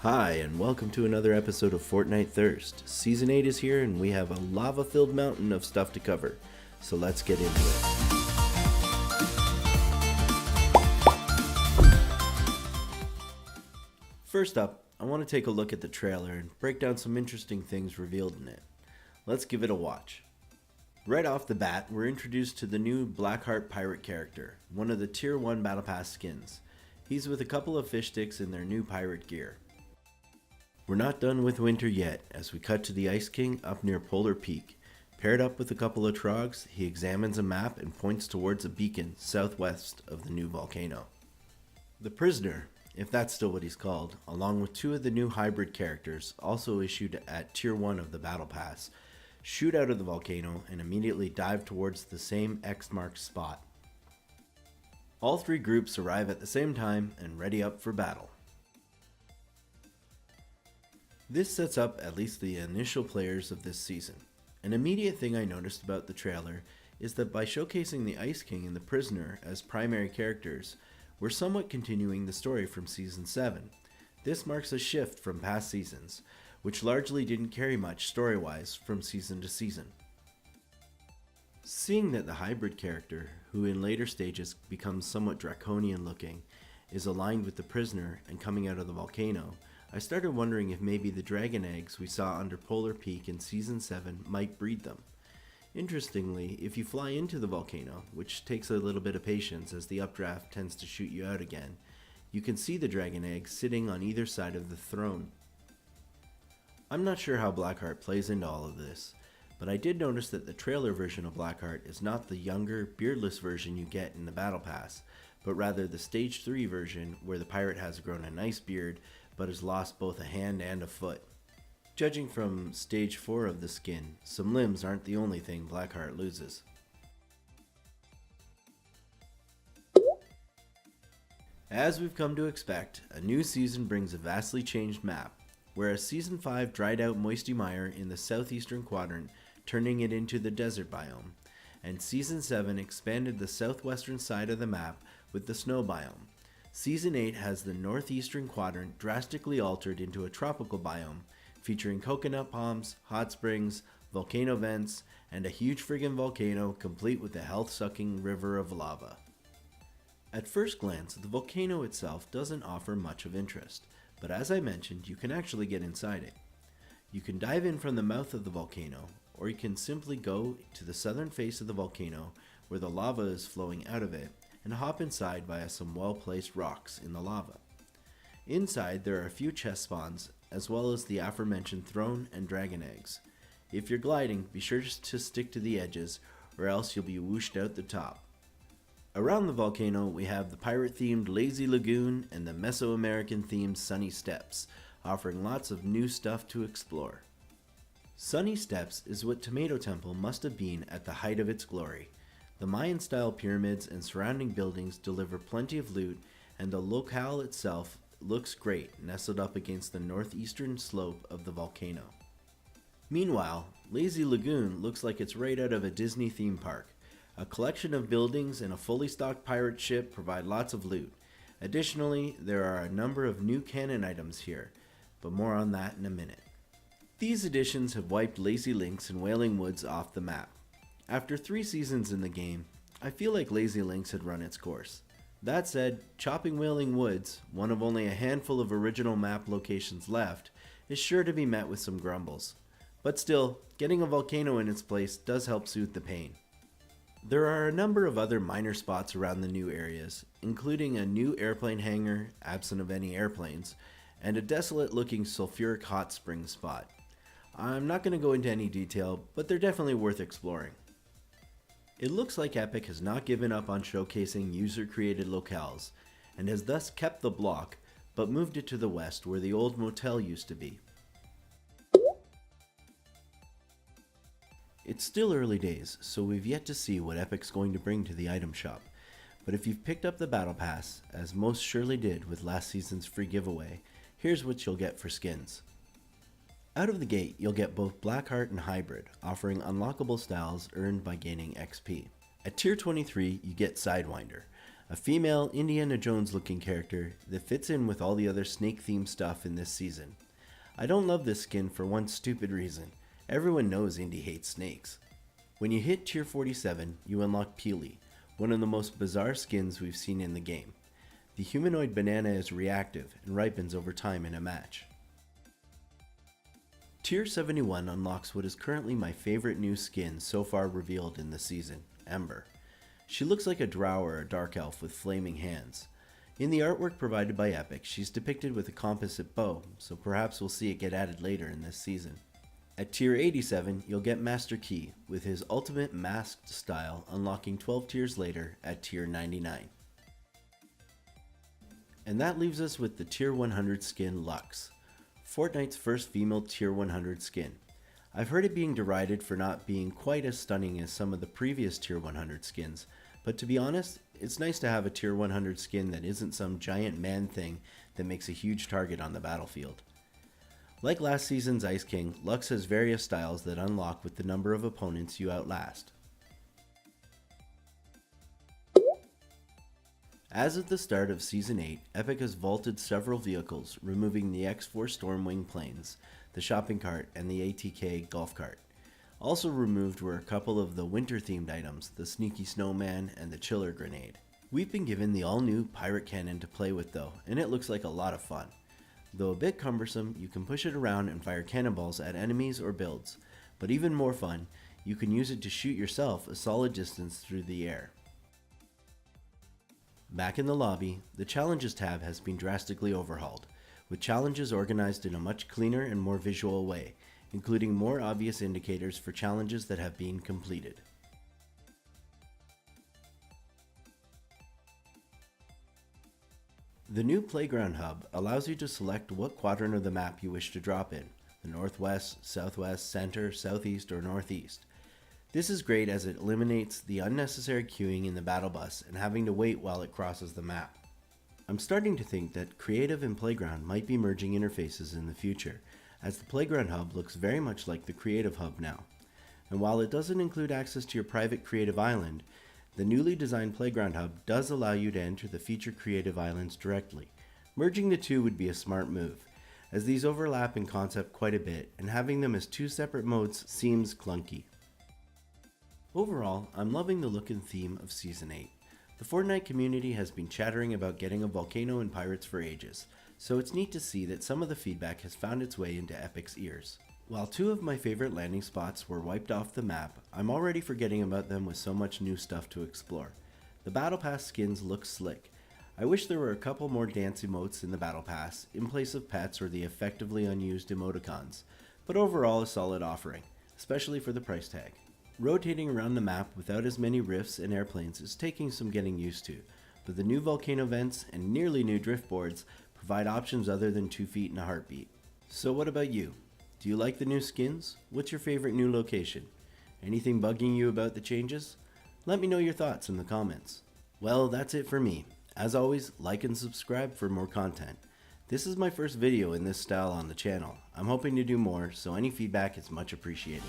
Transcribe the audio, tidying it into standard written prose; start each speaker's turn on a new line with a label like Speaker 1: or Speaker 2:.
Speaker 1: Hi, and welcome to another episode of Fortnite Thirst. Season 8 is here, and we have a lava-filled mountain of stuff to cover. So let's get into it. First up, I want to take a look at the trailer and break down some interesting things revealed in it. Let's give it a watch. Right off the bat, we're introduced to the new Blackheart pirate character, one of the Tier 1 Battle Pass skins. He's with a couple of fish sticks in their new pirate gear. We're not done with winter yet, as we cut to the Ice King up near Polar Peak. Paired up with a couple of trogs, he examines a map and points towards a beacon southwest of the new volcano. The Prisoner, if that's still what he's called, along with two of the new hybrid characters, also issued at Tier 1 of the Battle Pass, shoot out of the volcano and immediately dive towards the same X-marked spot. All three groups arrive at the same time and ready up for battle. This sets up at least the initial players of this season. An immediate thing I noticed about the trailer is that by showcasing the Ice King and the Prisoner as primary characters, we're somewhat continuing the story from Season 7. This marks a shift from past seasons, which largely didn't carry much story-wise from season to season. Seeing that the hybrid character, who in later stages becomes somewhat draconian looking, is aligned with the Prisoner and coming out of the volcano, I started wondering if maybe the dragon eggs we saw under Polar Peak in Season 7 might breed them. Interestingly, if you fly into the volcano, which takes a little bit of patience as the updraft tends to shoot you out again, you can see the dragon eggs sitting on either side of the throne. I'm not sure how Blackheart plays into all of this, but I did notice that the trailer version of Blackheart is not the younger, beardless version you get in the Battle Pass, but rather the Stage 3 version where the pirate has grown a nice beard but has lost both a hand and a foot. Judging from Stage 4 of the skin, some limbs aren't the only thing Blackheart loses. As we've come to expect, a new season brings a vastly changed map, whereas Season 5 dried out Moisty Mire in the southeastern quadrant, turning it into the desert biome, and Season 7 expanded the southwestern side of the map with the snow biome. Season 8 has the northeastern quadrant drastically altered into a tropical biome, featuring coconut palms, hot springs, volcano vents, and a huge friggin' volcano complete with a health-sucking river of lava. At first glance, the volcano itself doesn't offer much of interest, but as I mentioned, you can actually get inside it. You can dive in from the mouth of the volcano, or you can simply go to the southern face of the volcano where the lava is flowing out of it, and hop inside via some well-placed rocks in the lava. Inside, there are a few chest spawns, as well as the aforementioned throne and dragon eggs. If you're gliding, be sure to stick to the edges, or else you'll be whooshed out the top. Around the volcano, we have the pirate-themed Lazy Lagoon and the Mesoamerican-themed Sunny Steps, offering lots of new stuff to explore. Sunny Steps is what Tomato Temple must have been at the height of its glory. The Mayan-style pyramids and surrounding buildings deliver plenty of loot, and the locale itself looks great, nestled up against the northeastern slope of the volcano. Meanwhile, Lazy Lagoon looks like it's right out of a Disney theme park. A collection of buildings and a fully stocked pirate ship provide lots of loot. Additionally, there are a number of new canon items here, but more on that in a minute. These additions have wiped Lazy Links and Wailing Woods off the map. After 3 seasons in the game, I feel like Lazy Links had run its course. That said, chopping Wailing Woods, one of only a handful of original map locations left, is sure to be met with some grumbles. But still, getting a volcano in its place does help soothe the pain. There are a number of other minor spots around the new areas, including a new airplane hangar, absent of any airplanes, and a desolate-looking sulfuric hot spring spot. I'm not going to go into any detail, but they're definitely worth exploring. It looks like Epic has not given up on showcasing user-created locales, and has thus kept the block, but moved it to the west where the old motel used to be. It's still early days, so we've yet to see what Epic's going to bring to the item shop, but if you've picked up the Battle Pass, as most surely did with last season's free giveaway, here's what you'll get for skins. Out of the gate, you'll get both Blackheart and Hybrid, offering unlockable styles earned by gaining XP. At Tier 23, you get Sidewinder, a female Indiana Jones looking character that fits in with all the other snake themed stuff in this season. I don't love this skin for one stupid reason. Everyone knows Indy hates snakes. When you hit tier 47, you unlock Peely, one of the most bizarre skins we've seen in the game. The humanoid banana is reactive and ripens over time in a match. Tier 71 unlocks what is currently my favorite new skin so far revealed in the season, Ember. She looks like a drow or a dark elf with flaming hands. In the artwork provided by Epic, she's depicted with a composite bow, so perhaps we'll see it get added later in this season. At tier 87, you'll get Master Key, with his ultimate masked style unlocking 12 tiers later at tier 99. And that leaves us with the tier 100 skin Lux, Fortnite's first female tier 100 skin. I've heard it being derided for not being quite as stunning as some of the previous tier 100 skins, but to be honest, it's nice to have a tier 100 skin that isn't some giant man thing that makes a huge target on the battlefield. Like last season's Ice King, Lux has various styles that unlock with the number of opponents you outlast. As of the start of Season 8, Epic has vaulted several vehicles, removing the X4 Stormwing planes, the shopping cart, and the ATK golf cart. Also removed were a couple of the winter-themed items, the Sneaky Snowman and the Chiller Grenade. We've been given the all-new Pirate Cannon to play with though, and it looks like a lot of fun. Though a bit cumbersome, you can push it around and fire cannonballs at enemies or builds, but even more fun, you can use it to shoot yourself a solid distance through the air. Back in the lobby, the Challenges tab has been drastically overhauled, with challenges organized in a much cleaner and more visual way, including more obvious indicators for challenges that have been completed. The new Playground Hub allows you to select what quadrant of the map you wish to drop in, the northwest, southwest, center, southeast, or northeast. This is great as it eliminates the unnecessary queuing in the battle bus and having to wait while it crosses the map. I'm starting to think that Creative and Playground might be merging interfaces in the future, as the Playground Hub looks very much like the Creative Hub now. And while it doesn't include access to your private Creative Island, the newly designed Playground Hub does allow you to enter the featured Creative Islands directly. Merging the two would be a smart move, as these overlap in concept quite a bit, and having them as two separate modes seems clunky. Overall, I'm loving the look and theme of Season 8. The Fortnite community has been chattering about getting a volcano in Pirates for ages, so it's neat to see that some of the feedback has found its way into Epic's ears. While two of my favorite landing spots were wiped off the map, I'm already forgetting about them with so much new stuff to explore. The Battle Pass skins look slick. I wish there were a couple more dance emotes in the Battle Pass, in place of pets or the effectively unused emoticons, but overall a solid offering, especially for the price tag. Rotating around the map without as many rifts and airplanes is taking some getting used to, but the new volcano vents and nearly new drift boards provide options other than 2 feet in a heartbeat. So what about you? Do you like the new skins? What's your favorite new location? Anything bugging you about the changes? Let me know your thoughts in the comments. Well, that's it for me. As always, like and subscribe for more content. This is my first video in this style on the channel. I'm hoping to do more, so any feedback is much appreciated.